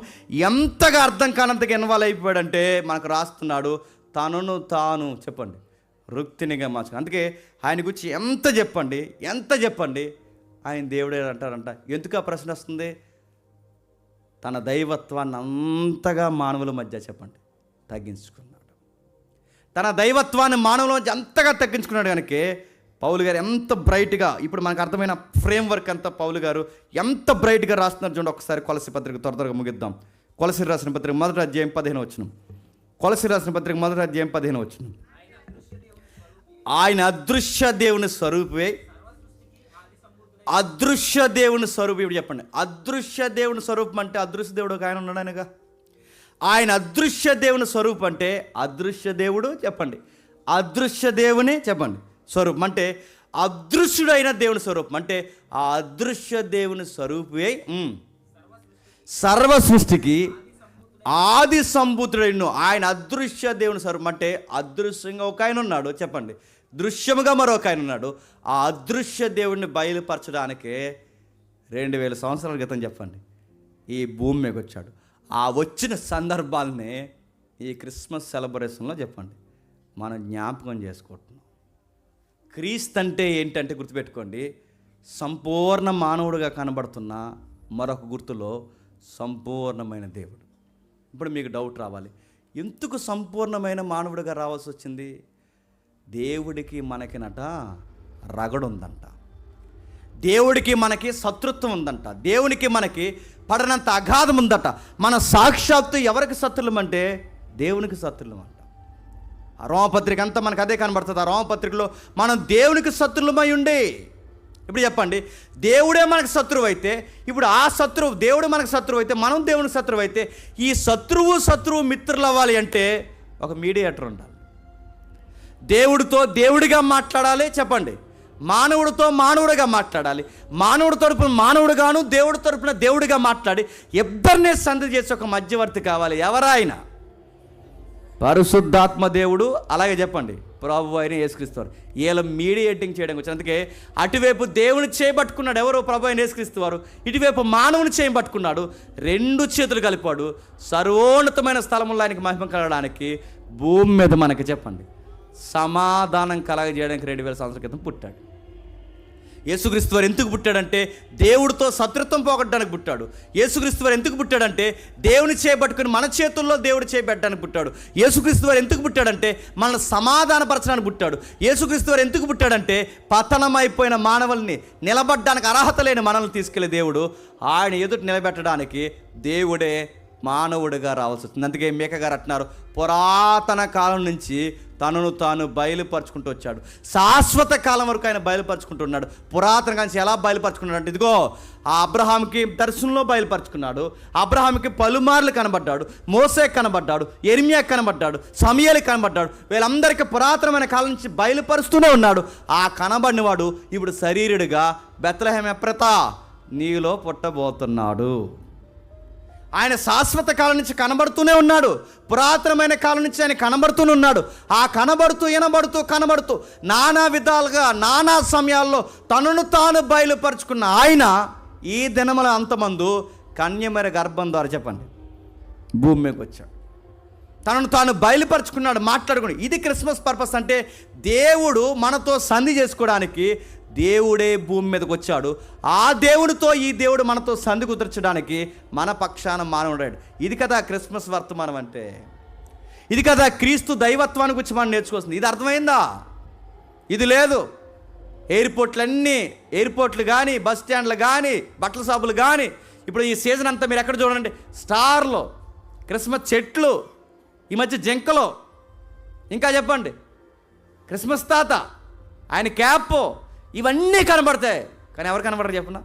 ఎంతగా అర్థం కానంతగా ఇన్వాల్వ్ అయిపోయాడంటే మనకు రాస్తున్నాడు, తనను తాను చెప్పండి రుక్తినిగా మార్చుకు. అందుకే ఆయన గురించి ఎంత చెప్పండి ఆయన దేవుడే అంటారంట. ఎందుకు ఆ ప్రశ్న వస్తుంది? తన దైవత్వాన్ని అంతగా మానవుల మధ్య చెప్పండి తగ్గించుకున్నాడు. తన దైవత్వాన్ని మానవుల మధ్య అంతగా తగ్గించుకున్నాడు. కనుక పౌలు గారు ఎంత బ్రైట్గా, ఇప్పుడు మనకు అర్థమైన ఫ్రేమ్వర్క్ అంతా పౌలు గారు ఎంత బ్రైట్గా రాస్తున్నారు చూడండి. ఒకసారి కొలసి పత్రిక త్వరగా ముగిద్దాం. కొలసి రాసిన పత్రిక 1వ అధ్యాయం 15వ వచనం. కొలసి రాసిన పత్రిక 1వ అధ్యాయం 15వ వచనం. ఆయన అదృశ్య దేవుని స్వరూపే, అదృశ్య దేవుని స్వరూపం. ఇప్పుడు చెప్పండి అదృశ్య దేవుని స్వరూపం అంటే అదృశ్య దేవుడు ఒక ఆయన ఉన్నాడనగా. ఆయన అదృశ్య దేవుని స్వరూపం అంటే అదృశ్య దేవుడు చెప్పండి, అదృశ్య దేవుని చెప్పండి స్వరూపం అంటే అదృశ్యుడైన దేవుని స్వరూపం అంటే ఆ అదృశ్య దేవుని స్వరూపే సర్వ సృష్టికి ఆది సంభూతుడైన ఆయన అదృశ్య దేవుని స్వరూపం అంటే అదృశ్యంగా ఒక ఆయన ఉన్నాడు చెప్పండి, దృశ్యముగా మరొక ఆయన ఉన్నాడు. ఆ అదృశ్య దేవుడిని బయలుపరచడానికే 2000 సంవత్సరాల క్రితం చెప్పండి ఈ భూమి మీదకి వచ్చాడు. ఆ వచ్చిన సందర్భాలనే ఈ క్రిస్మస్ సెలబ్రేషన్లో చెప్పండి మనం జ్ఞాపకం చేసుకుంటున్నాం. క్రీస్తు అంటే ఏంటంటే గుర్తుపెట్టుకోండి, సంపూర్ణ మానవుడిగా కనబడుతున్న మరొక గుర్తులో సంపూర్ణమైన దేవుడు. ఇప్పుడు మీకు డౌట్ రావాలి, ఎందుకు సంపూర్ణమైన మానవుడిగా రావాల్సి వచ్చింది? దేవుడికి మనకినట రగడుందంట, దేవుడికి మనకి శత్రుత్వం ఉందంట, దేవునికి మనకి పడనంత అగాధం ఉందట. మన సాక్షాత్తు ఎవరికి శత్రులం అంటే దేవునికి శత్రులం అంట. ఆ రోమపత్రిక అంతా మనకు అదే కనబడుతుంది. ఆ రోమపత్రికలో మనం దేవునికి శత్రులమై ఉండి, ఇప్పుడు చెప్పండి దేవుడే మనకు శత్రువు అయితే, ఇప్పుడు ఆ శత్రువు దేవుడు మనకు శత్రువు అయితే, మనం దేవునికి శత్రువు అయితే, ఈ శత్రువు మిత్రులు అవ్వాలి అంటే ఒక మీడియేటర్ ఉండాలి. దేవుడితో దేవుడిగా మాట్లాడాలి చెప్పండి, మానవుడితో మానవుడిగా మాట్లాడాలి, మానవుడి తరపున మానవుడుగాను దేవుడి తరపున దేవుడిగా మాట్లాడి ఇద్దరినే సంధి చేసి ఒక మధ్యవర్తి కావాలి. ఎవరైనా పరిశుద్ధాత్మ దేవుడు, అలాగే చెప్పండి ప్రభు అయిన యేసుక్రీస్తు వారు. వీళ్ళ మీడియేటింగ్ చేయడానికి వచ్చారు. అందుకే అటువైపు దేవుని చేయబట్టుకున్నాడు ఎవరు? ప్రభు అయిన యేసుక్రీస్తు వారు. ఇటువైపు మానవుని చేయబట్టుకున్నాడు, 2 చేతులు కలిపాడు. సర్వోన్నతమైన స్థలంలో ఆయనకి మహిమ కలగడానికి భూమి మీద మనకి చెప్పండి సమాధానం కలగజేయడానికి 2000 సంవత్సరాల క్రితం పుట్టాడు. యేసుక్రీస్తు వారు ఎందుకు పుట్టాడంటే దేవుడితో శత్రుత్వం పోగొట్టడానికి పుట్టాడు. యేసుక్రీస్తు వారు ఎందుకు పుట్టాడంటే దేవుని చేయబట్టుకుని మన చేతుల్లో దేవుడు చేయబెట్టడానికి పుట్టాడు. యేసుక్రీస్తు వారు ఎందుకు పుట్టాడంటే మనల్ని సమాధానపరచడానికి పుట్టాడు. యేసుక్రీస్తు వారు ఎందుకు పుట్టాడంటే పతనమైపోయిన మానవుల్ని నిలబడ్డానికి అర్హత లేని మనల్ని తీసుకెళ్లే దేవుడు ఆయన ఎదుట నిలబెట్టడానికి దేవుడే మానవుడిగా రావాల్సి వచ్చింది. అందుకే మేక గారు అంటున్నారు, పురాతన కాలం నుంచి తనను తాను బయలుపరుచుకుంటూ వచ్చాడు. శాశ్వత కాలం వరకు ఆయన బయలుపరుచుకుంటున్నాడు. పురాతన కాలం నుంచి ఎలా బయలుపరుచుకున్నాడు అంటే ఇదిగో ఆ అబ్రహాంకి దర్శనంలో బయలుపరుచుకున్నాడు. అబ్రహాంకి పలుమార్లు కనబడ్డాడు, మోసే కనబడ్డాడు, యెరెమీయా కనబడ్డాడు, సమూయేలు కనబడ్డాడు. వీళ్ళందరికీ పురాతనమైన కాలం నుంచి బయలుపరుస్తూనే ఉన్నాడు. ఆ కనబడినవాడు ఇప్పుడు శరీరుడిగా బెత్లెహేము ఎఫ్రాతా నీలో పుట్టబోతున్నాడు. ఆయన శాశ్వత కాలం నుంచి కనబడుతూనే ఉన్నాడు, పురాతనమైన కాలం నుంచి ఆయన కనబడుతూనే ఉన్నాడు. ఆ కనబడుతూ నానా విధాలుగా నానా సమయాల్లో తనను తాను బయలుపరుచుకున్న ఆయన ఈ దినముల అంతమందు కన్యమరి గర్భం ద్వారా చెప్పండి భూమి మీదకి వచ్చాడు. తనను తాను బయలుపరుచుకున్నాడు, మాట్లాడుకున్నాడు. ఇది క్రిస్మస్ పర్పస్ అంటే దేవుడు మనతో సంధి చేసుకోవడానికి దేవుడే భూమి మీదకి వచ్చాడు. ఆ దేవుడితో ఈ దేవుడు మనతో సంధి కుదర్చడానికి మన పక్షాన మానవుడాడు. ఇది కదా క్రిస్మస్ వర్తమానం అంటే. ఇది కదా క్రీస్తు దైవత్వాన్ని గురించి మనం నేర్చుకోవాల్సింది. ఇది అర్థమైందా? ఇది లేదు. ఎయిర్పోర్ట్లు కానీ, బస్ స్టాండ్లు కానీ, బట్టల షాపులు కానీ, ఇప్పుడు ఈ సీజన్ అంతా మీరు ఎక్కడ చూడండి, స్టార్లు, క్రిస్మస్ చెట్లు, ఈ మధ్య జింకలు, ఇంకా చెప్పండి క్రిస్మస్ తాత, ఆయన క్యాప్, ఇవన్నీ కనబడతాయి. కానీ ఎవరు కనబడరు చెప్పనా?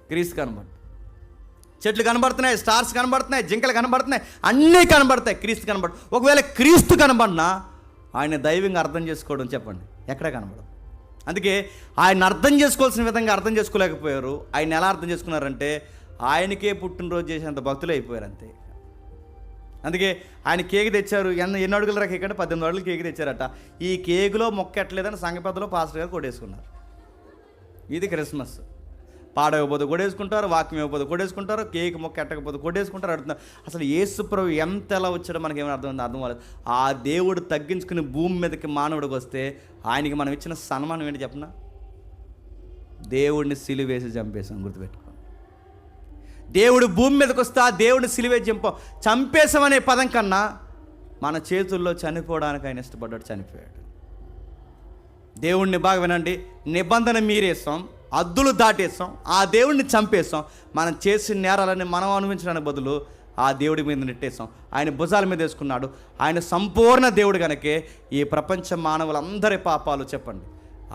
క్రీస్తు కనబడతాయి. చెట్లు కనబడుతున్నాయి, స్టార్స్ కనబడుతున్నాయి, జింకలు కనబడుతున్నాయి, అన్నీ కనబడతాయి. క్రీస్తు కనబడు. ఒకవేళ క్రీస్తు కనబడినా ఆయన దైవంగా అర్థం చేసుకోవడం చెప్పండి ఎక్కడ కనబడదు. అందుకే ఆయన అర్థం చేసుకోవాల్సిన విధంగా అర్థం చేసుకోలేకపోయారు. ఆయన ఎలా అర్థం చేసుకున్నారంటే ఆయనకే పుట్టినరోజు చేసేంత భక్తులు అయిపోయారు అంతే. అందుకే ఆయన కేక్ తెచ్చారు. ఎన్ని అడుగుల కేక్ అంటే 18 అడుగులు కేక్ తెచ్చారట. ఈ కేకులో మొక్క ఎట్టలేదని సంఘ పెద్దలో పాస్టర్ గారు కొట్టేసుకున్నారు. ఇది క్రిస్మస్. పాడకపోతే కొట్టేసుకుంటారు, వాక్యం ఇవ్వకపోతే కొట్టేసుకుంటారు, కేక్ మొక్క ఎట్టకపోతే కొట్టేసుకుంటారు. అడుగుతున్నారు అసలు యేసు ప్రభు ఎంత ఎలా వచ్చాడో మనకేమైనా అర్థం అవ్వలేదు. ఆ దేవుడు తగ్గించుకుని భూమి మీదకి మానవుడికి వస్తే ఆయనకి మనం ఇచ్చిన సన్మానం ఏంటి చెప్పనా? దేవుడిని సిలువేసి చంపేసాం. గుర్తుపెట్టుకో, దేవుడు భూమి మీదకి వస్తే ఆ దేవుడిని సిలువేసి చంపేసామనే పదం కన్నా మన చేతుల్లో చనిపోవడానికి ఆయన ఇష్టపడ్డాడు, చనిపోయాడు. దేవుణ్ణి బాగా వినండి, నిబంధన మీరేస్తాం, అద్దులు దాటేస్తాం, ఆ దేవుడిని చంపేస్తాం. మనం చేసిన నేరాలని మనం అనుభవించడానికి బదులు ఆ దేవుడి మీద నెట్టేస్తాం. ఆయన భుజాల మీద వేసుకున్నాడు. ఆయన సంపూర్ణ దేవుడు కనుకే ఈ ప్రపంచ మానవులందరి పాపాలు చెప్పండి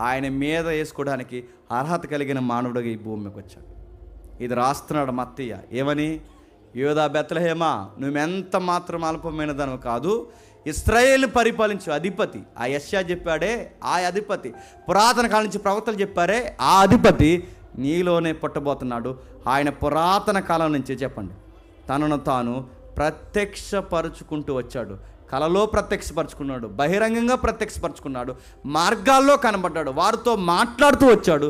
ఆయన మీద వేసుకోవడానికి అర్హత కలిగిన మానవుడిగా ఈ భూమికి వచ్చాడు. ఇది రాస్తున్నాడు మత్తయ్య. ఏమని? యోధా బెత్లెహేమా, నువ్వెంత మాత్రం అల్పమైన దానివి కాదు, ఇశ్రాయేలును పరిపాలించు అధిపతి. ఆ యెషయా చెప్పాడే ఆ అధిపతి, పురాతన కాలం నుంచి ప్రవక్తలు చెప్పారే ఆ అధిపతి నీలోనే పుట్టబోతున్నాడు. ఆయన పురాతన కాలం నుంచి చెప్పండి తనను తాను ప్రత్యక్షపరుచుకుంటూ వచ్చాడు. కలలో ప్రత్యక్షపరుచుకున్నాడు, బహిరంగంగా ప్రత్యక్షపరుచుకున్నాడు, మార్గాల్లో కనబడ్డాడు, వారితో మాట్లాడుతూ వచ్చాడు.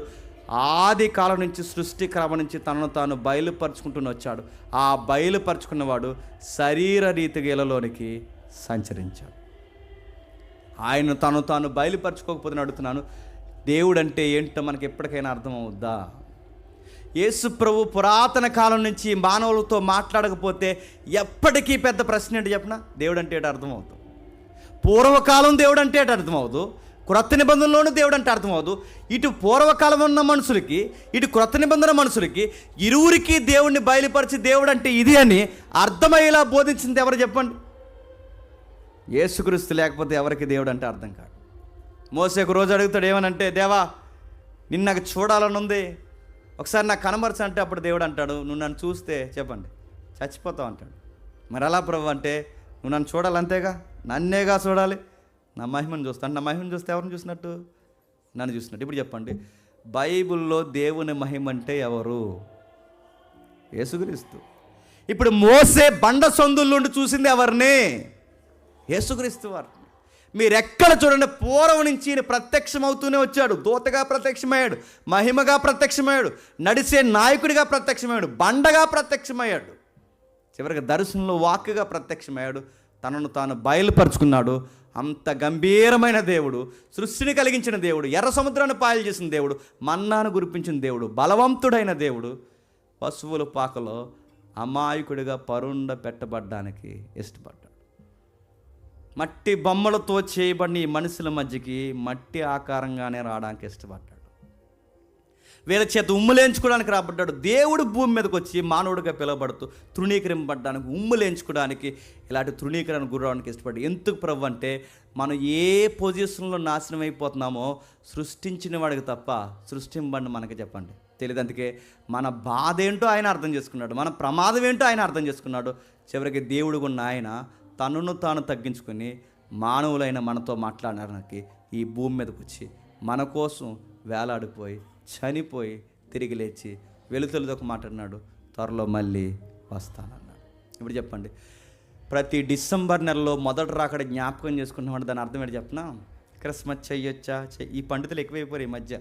ఆది కాలం నుంచి సృష్టి క్రమం నుంచి తనను తాను బయలుపరుచుకుంటూ వచ్చాడు. ఆ బయలుపరుచుకున్నవాడు శరీర రీతిగా ఇళ్ళలోనికి సంచరించాడు. ఆయన తను తాను బయలుపరచుకోకపోతే అడుగుతున్నాను, దేవుడు అంటే ఏంటో మనకి ఎప్పటికైనా అర్థమవుద్దా? యేసు ప్రభు పురాతన కాలం నుంచి మానవులతో మాట్లాడకపోతే ఎప్పటికీ పెద్ద ప్రశ్న ఏంటి చెప్పనా? దేవుడు అంటే ఏంటో అర్థమవుతుంది. పూర్వకాలం దేవుడు అంటే ఏంటో అర్థమవుదు, క్రొత్త నిబంధనలోనూ దేవుడు అంటే అర్థమవుదు. ఇటు పూర్వకాలం ఉన్న మనుషులకి, ఇటు క్రొత్త నిబంధన మనుషులకి, ఇరువురికి దేవుడిని బయలుపరిచి దేవుడు అంటే ఇది అని అర్థమయ్యేలా బోధించింది ఎవరు చెప్పండి? యేసుక్రీస్తు లేకపోతే ఎవరికి దేవుడు అంటే అర్థం కాదు. మోసే ఒక రోజు అడుగుతాడు, ఏమనంటే, దేవా నిన్ను నాకు చూడాలని ఉంది, ఒకసారి నాకు కనబరచు అంటే అప్పుడు దేవుడు అంటాడు, నువ్వు నన్ను చూస్తే చెప్పండి చచ్చిపోతావు అంటాడు. మరి అలా ప్రభు అంటే నువ్వు నన్ను చూడాలి అంతేగా, నన్నేగా చూడాలి, నా మహిమను చూస్తాను. నా మహిమను చూస్తే ఎవరిని చూసినట్టు? నన్ను చూసినట్టు. ఇప్పుడు చెప్పండి, బైబిల్లో దేవుని మహిమ అంటే ఎవరు? యేసుక్రీస్తు. ఇప్పుడు మోసే బండ సందుల నుండి చూసింది ఎవరిని? యేసుక్రీస్తు వారిని. మీరు ఎక్కడ చూడండి, పూర్వం నుంచి ఈయన ప్రత్యక్షమవుతూనే వచ్చాడు. దూతగా ప్రత్యక్షమయ్యాడు, మహిమగా ప్రత్యక్షమయ్యాడు, నడిచే నాయకుడిగా ప్రత్యక్షమయ్యాడు, బండగా ప్రత్యక్షమయ్యాడు, చివరికి దర్శనంలో వాక్కుగా ప్రత్యక్షమయ్యాడు. తనను తాను బయలుపరుచుకున్నాడు. అంత గంభీరమైన దేవుడు, సృష్టిని కలిగించిన దేవుడు, ఎర్ర సముద్రాన్ని పాయలు చేసిన దేవుడు, మన్నాను కురిపించిన దేవుడు, బలవంతుడైన దేవుడు పశువుల పాకలో అమాయకుడిగా పరుండ పెట్టబడ్డానికి ఇష్టపడ్డాడు. మట్టి బొమ్మలతో చేయబడిన ఈ మనుషుల మధ్యకి మట్టి ఆకారంగానే రావడానికి ఇష్టపడ్డాడు. వీళ్ళ చేత ఉమ్ములేంచుకోవడానికి రాబడ్డాడు. దేవుడు భూమి మీదకి వచ్చి మానవుడిగా పిలువబడుతూ తృణీకరింపబడ్డానికి, ఉమ్ములేంచుకోవడానికి, ఇలాంటి తృణీకరణ గురవడానికి ఇష్టపడ్డాడు. ఎందుకు ప్రభు అంటే మనం ఏ పొజిషన్లో నాశనం అయిపోతున్నామో సృష్టించిన వాడికి తప్ప సృష్టింపబడిన మనకి చెప్పండి తెలియదు. అందుకే మన బాధ ఏంటో ఆయన అర్థం చేసుకున్నాడు, మన ప్రమాదం ఏంటో ఆయన అర్థం చేసుకున్నాడు. చివరికి దేవుడు ఉన్న ఆయన తనను తాను తగ్గించుకొని మానవులైన మనతో మాట్లాడడానికి ఈ భూమి మీదకి వచ్చి మన కోసం వేలాడిపోయి చనిపోయి తిరిగి లేచి వెలుతులతో మాట్లాడినాడు, త్వరలో మళ్ళీ వస్తానన్నాడు. ఇప్పుడు చెప్పండి, ప్రతి డిసెంబర్ నెలలో మొదటి రాకడ జ్ఞాపకం చేసుకున్నామంటే దాని అర్థం ఏంటి చెప్పనా? క్రిస్మస్ చెయ్యొచ్చా? ఈ పండితులు ఎక్కువైపోయారు ఈ మధ్య.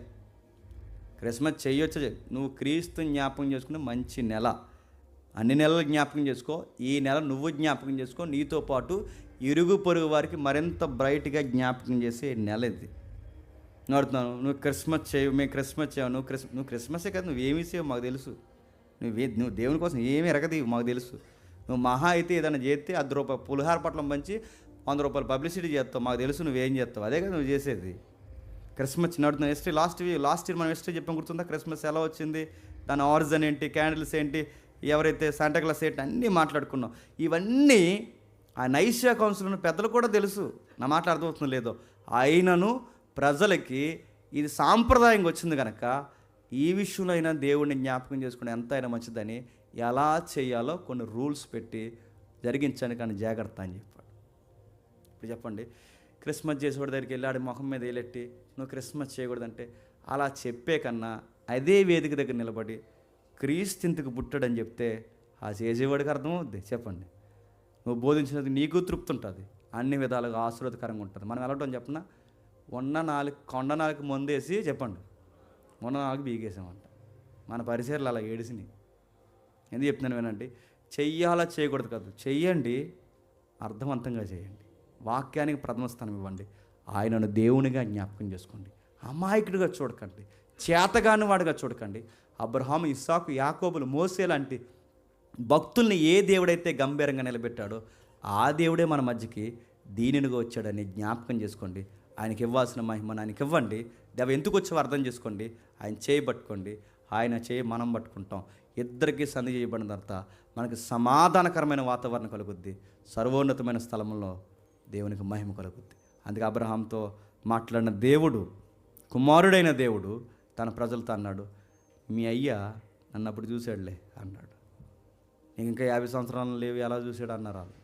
క్రిస్మస్ చెయ్యొచ్చా? నువ్వు క్రీస్తు జ్ఞాపకం చేసుకునే మంచి నెల, అన్ని నెలలు జ్ఞాపకం చేసుకో, ఈ నెల నువ్వు జ్ఞాపకం చేసుకో, నీతో పాటు ఇరుగు పొరుగు వారికి మరింత బ్రైట్గా జ్ఞాపకం చేసే నెల ఇది. నడుతున్నాను, నువ్వు క్రిస్మస్ చేయవు, మేము క్రిస్మస్ చేయవు, నువ్వు క్రిస్మసే కదా, నువ్వేమీ చేయవు మాకు తెలుసు, నువ్వు దేవుని కోసం ఏమీ ఎరగదీవు మాకు తెలుసు. నువ్వు మహా అయితే ఏదైనా చేస్తే ₹10 పులిహార పట్లం పంచి ₹100 పబ్లిసిటీ చేస్తావు, మాకు తెలుసు నువ్వేం చేస్తావు, అదే కదా నువ్వు చేసేది. క్రిస్మస్ నడుతున్నావు. లాస్ట్ ఇయర్ మనం చెప్పాం, గుర్తుందా? క్రిస్మస్ ఎలా వచ్చింది, దాని ఆరిజిన్ ఏంటి, క్యాండిల్స్ ఏంటి, ఎవరైతే శాంటాక్లాస్ ఏంటి, అన్నీ మాట్లాడుకున్నాం. ఇవన్నీ ఆ నైషియా కౌన్సిల్ పెద్దలు కూడా తెలుసు, నా మాట అర్థమవుతుందో లేదో. అయినను ప్రజలకి ఇది సాంప్రదాయంగా వచ్చింది కనుక ఈ విషయంలో అయినా దేవుడిని జ్ఞాపకం చేసుకుని ఎంత అయినా మంచిదని ఎలా చేయాలో కొన్ని రూల్స్ పెట్టి జరిగించాను, కానీ జాగ్రత్త అని చెప్పాడు. ఇప్పుడు చెప్పండి, క్రిస్మస్ చేసేవాడి దగ్గరికి వెళ్ళి ఆడి మొహం మీద వేలెట్టి నువ్వు క్రిస్మస్ చేయకూడదంటే, అలా చెప్పే కన్నా అదే వేదిక దగ్గర నిలబడి క్రీస్తు ఇంతకు పుట్టాడని చెప్తే ఆ చేసేవాడికి అర్థమవుద్ది. చెప్పండి, నువ్వు బోధించినది నీకు తృప్తి ఉంటుంది, అన్ని విధాలుగా ఆశీర్వాదకరంగా ఉంటుంది. మనం వెళ్ళటం చెప్పిన కొండ నాలుగు మందేసి చెప్పండి, మొన్న నాలుగు బీగేసామంట. మన పరిసరాలు అలా ఏడిసినాయి. ఎందుకు చెప్తున్నాను వినండి, చెయ్యాలా చేయకూడదు కాదు, చెయ్యండి, అర్థవంతంగా చేయండి, వాక్యానికి ప్రథమ స్థానం ఇవ్వండి, ఆయనను దేవునిగా జ్ఞాపకం చేసుకోండి, అమాయకుడిగా చూడకండి, చేతగాని వాడిగా చూడకండి. అబ్రహాము, ఇస్సాకు, యాకోబులు, మోసే లాంటి భక్తుల్ని ఏ దేవుడైతే గంభీరంగా నిలబెట్టాడో ఆ దేవుడే మన మధ్యకి దీనినిగా వచ్చాడని జ్ఞాపకం చేసుకోండి. ఆయనకి ఇవ్వాల్సిన మహిమను ఆయనకి ఇవ్వండి. దేవ ఎందుకు వచ్చావో అర్థం చేసుకోండి, ఆయన చేయి పట్టుకోండి, ఆయన చేయి మనం పట్టుకుంటాం. ఇద్దరికీ సంధి చేయబడిన తర్వాత మనకి సమాధానకరమైన వాతావరణం కలుగుద్ది, సర్వోన్నతమైన స్థలంలో దేవునికి మహిమ కలుగుద్ది. అందుకే అబ్రహాంతో మాట్లాడిన దేవుడు, కుమారుడైన దేవుడు తన ప్రజలతో అన్నాడు, మీ అయ్యా నన్ను అప్పుడు చూశాడులే అన్నాడు. నీకు ఇంకా 50 సంవత్సరాలు లేవు, ఎలా చూశాడు అన్నారు వాళ్ళు.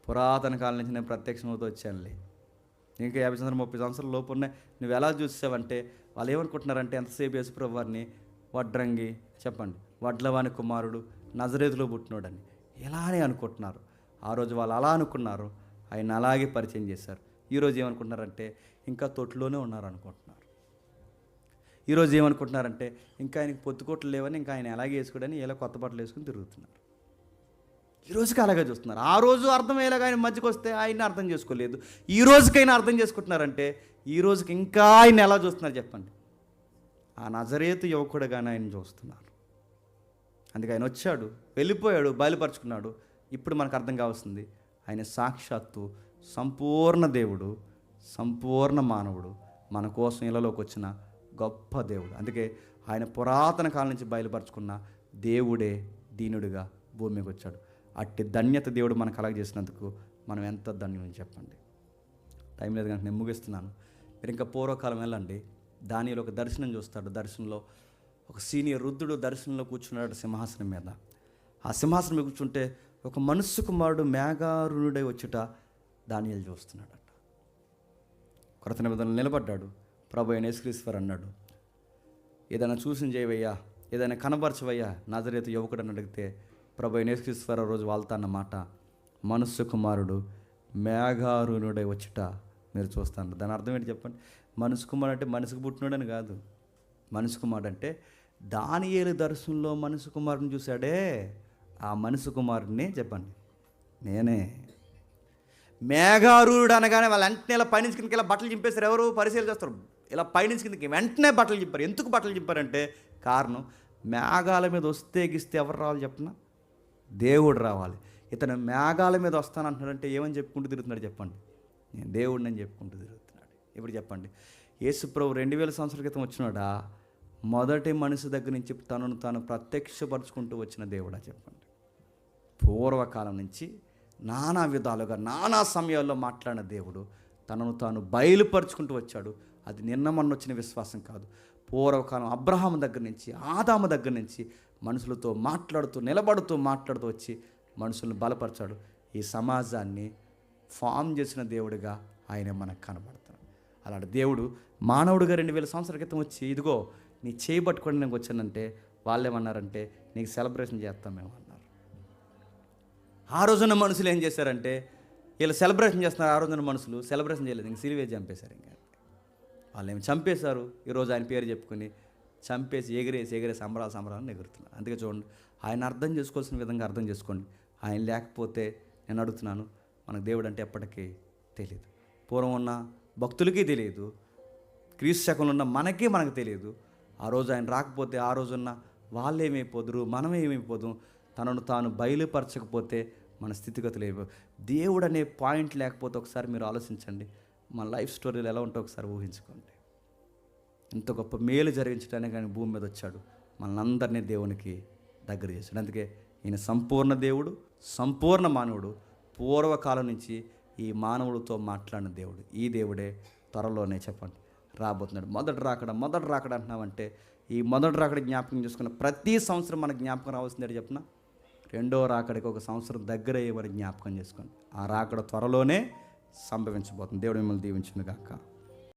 పురాతన కాలం నుంచి నేను ప్రత్యక్షమవుతూ వచ్చానులే, ఇంకా 50 సంవత్సరాలు 30 సంవత్సరాల లోపు ఉన్నాయి, నువ్వు ఎలా చూసావంటే వాళ్ళు ఏమనుకుంటున్నారంటే ఎంతసేపు యేసుప్రభు వారిని వడ్రంగి, చెప్పండి, వడ్లవాని కుమారుడు, నజరేతులో పుట్టినోడని ఇలానే అనుకుంటున్నారు. ఆ రోజు వాళ్ళు అలా అనుకున్నారు, ఆయన అలాగే పరిచయం చేశారు. ఈరోజు ఏమనుకుంటున్నారంటే ఇంకా తొట్టులోనే ఉన్నారు అనుకుంటున్నారు. ఈరోజు ఏమనుకుంటున్నారంటే ఇంకా ఆయనకి పొత్తుకోట్లు లేవని ఇంకా ఆయన ఎలాగే వేసుకోడని ఇలా కొత్త బట్టలు వేసుకుని తిరుగుతున్నారు. ఈ రోజుకి అలాగే చూస్తున్నారు. ఆ రోజు అర్థమయ్యేలాగా ఆయన మధ్యకి వస్తే ఆయన్ని అర్థం చేసుకోలేదు, ఈ రోజుకైనా అర్థం చేసుకుంటున్నారంటే ఈ రోజుకి ఇంకా ఆయన ఎలా చూస్తున్నారు చెప్పండి. ఆ నజరేతు యువకుడుగానే ఆయన చూస్తున్నారు. అందుకే ఆయన వచ్చాడు, వెళ్ళిపోయాడు, బయలుపరుచుకున్నాడు. ఇప్పుడు మనకు అర్థం కావాల్సింది, ఆయన సాక్షాత్తు సంపూర్ణ దేవుడు, సంపూర్ణ మానవుడు, మన కోసం ఇళ్ళలోకి వచ్చిన గొప్ప దేవుడు. అందుకే ఆయన పురాతన కాలం నుంచి బయలుపరుచుకున్న దేవుడే దీనుడిగా భూమికి వచ్చాడు. అట్టి ధన్యత దేవుడు మనకు కలగజేసినందుకు మనం ఎంత ధన్యం చెప్పండి. టైం లేదు కనుక నేను ముగిస్తున్నాను. మీరు ఇంకా పూర్వకాలం వెళ్ళండి, దానిలో ఒక దర్శనం చూస్తాడు. దర్శనంలో ఒక సీనియర్ వృద్ధుడు దర్శనంలో కూర్చున్నాడు సింహాసనం మీద. ఆ సింహాసనం మీద కూర్చుంటే ఒక మనుష్య కుమారుడు మేఘారుణుడై వచ్చుట దానియేలు చూస్తున్నాడట. కొరత నిబంధనలు నిలబడ్డాడు. ప్రభు అయిన యేసుక్రీస్తు అన్నాడు, ఏదైనా చూసిన చేయవయ్యా, ఏదైనా కనబరచవయ్యా నజరేతు యువకుడు అని అడిగితే ప్రభు అయిన యేసుక్రీస్తు రోజు వాళ్తా అన్నమాట, మనుష్య కుమారుడు మేఘారుణుడై వచ్చుట మీరు చూస్తాను. దాని అర్థం ఏంటి చెప్పండి. మనుష్య కుమారుడు అంటే మనిషికి పుట్టినోడని కాదు. మనుష్య కుమారుడు అంటే దానియేలు దర్శనంలో మనుష్య కుమారుని చూశాడే, ఆ మనుష్య కుమారుడిని చెప్పండి నేనే. మేఘారుడు అనగానే వాళ్ళు వెంటనే ఇలా పైనుంచి కిందకి ఇలా బట్టలు చింపేస్తారు. ఎవరు పరిశీలన చేస్తారు, ఇలా పైనుంచి కిందకి వెంటనే బట్టలు చింపారు. ఎందుకు బట్టలు చింపారంటే కారణం, మేఘాల మీద వస్తే గిస్తే ఎవరు రావాలి చెప్పిన, దేవుడు రావాలి. ఇతను మేఘాల మీద వస్తానంటున్నాడంటే ఏమని చెప్పుకుంటూ తిరుగుతున్నాడు చెప్పండి, నేను దేవుడిని అని చెప్పుకుంటూ తిరుగుతున్నాడు. ఇప్పుడు చెప్పండి, యేసుప్రభు 2000 సంవత్సరాల క్రితం వచ్చినాడా, మొదటి మనిషి దగ్గర నుంచి తనను తాను ప్రత్యక్షపరుచుకుంటూ వచ్చిన దేవుడా చెప్పండి. పూర్వకాలం నుంచి నానా విధాలుగా నానా సమయాల్లో మాట్లాడిన దేవుడు తనను తాను బయలుపరుచుకుంటూ వచ్చాడు. అది నిన్న మొన్న వచ్చిన విశ్వాసం కాదు. పూర్వకాలం అబ్రహాము దగ్గర నుంచి, ఆదాము దగ్గర నుంచి మనుషులతో మాట్లాడుతూ మాట్లాడుతూ వచ్చి మనుషులను బలపరిచాడు. ఈ సమాజాన్ని ఫామ్ చేసిన దేవుడిగా ఆయన మనకు కనబడతాడు. అలాంటి దేవుడు మానవుడిగా 2000 సంవత్సరాల క్రితం వచ్చి ఇదిగో నీ చేయి పట్టుకొని నేను వచ్చానంటే వాళ్ళు ఏమన్నారంటే నీకు సెలబ్రేషన్ చేస్తాం మేము అన్నారు. ఆ రోజున మనుషులు ఏం చేశారంటే వీళ్ళు సెలబ్రేషన్ చేస్తున్నారు, ఆ రోజున మనుషులు సెలబ్రేషన్ చేయలేదు, ఇంక సిలువే చంపేశారు. ఇంకా వాళ్ళు ఏమి చంపేశారు, ఈరోజు ఆయన పేరు చెప్పుకొని చంపేసి ఎగిరేసి సంబరాలు ఎగురుతున్నారు. అందుకే చూడండి, ఆయన అర్థం చేసుకోవాల్సిన విధంగా అర్థం చేసుకోండి. ఆయన లేకపోతే నేను అడుగుతున్నాను, మనకు దేవుడు అంటే ఎప్పటికీ తెలియదు. పూర్వం ఉన్న భక్తులకి తెలియదు, క్రీస్తు శకంలో ఉన్న మనకు తెలియదు. ఆ రోజు ఆయన రాకపోతే ఆ రోజున్న వాళ్ళు ఏమైపోదురు, మనం ఏమైపోదు, తనను తాను బయలుపరచకపోతే మన స్థితిగతులు ఏమో. దేవుడు అనే పాయింట్ లేకపోతే ఒకసారి మీరు ఆలోచించండి, మన లైఫ్ స్టోరీలు ఎలా ఉంటో ఒకసారి ఊహించుకోండి. ఇంత గొప్ప మేలు జరిగించడానికి ఆయన భూమి మీద వచ్చాడు, మనందరినీ దేవునికి దగ్గర చేశాడు. అందుకే ఈయన సంపూర్ణ దేవుడు, సంపూర్ణ మానవుడు, పూర్వకాలం నుంచి ఈ మానవులతో మాట్లాడిన దేవుడు. ఈ దేవుడే త్వరలోనే చెప్పండి రాబోతున్నాడు. మొదటి రాకడ అంటున్నామంటే ఈ మొదటి రాకడ జ్ఞాపకం చేసుకున్న ప్రతి సంవత్సరం మనకు జ్ఞాపకం రావాల్సిందే చెప్పిన, రెండో రాకడికి ఒక సంవత్సరం దగ్గర అయ్యే జ్ఞాపకం చేసుకోండి. ఆ రాకడ త్వరలోనే సంభవించబోతుంది. దేవుడు మిమ్మల్ని దీవించును గాక.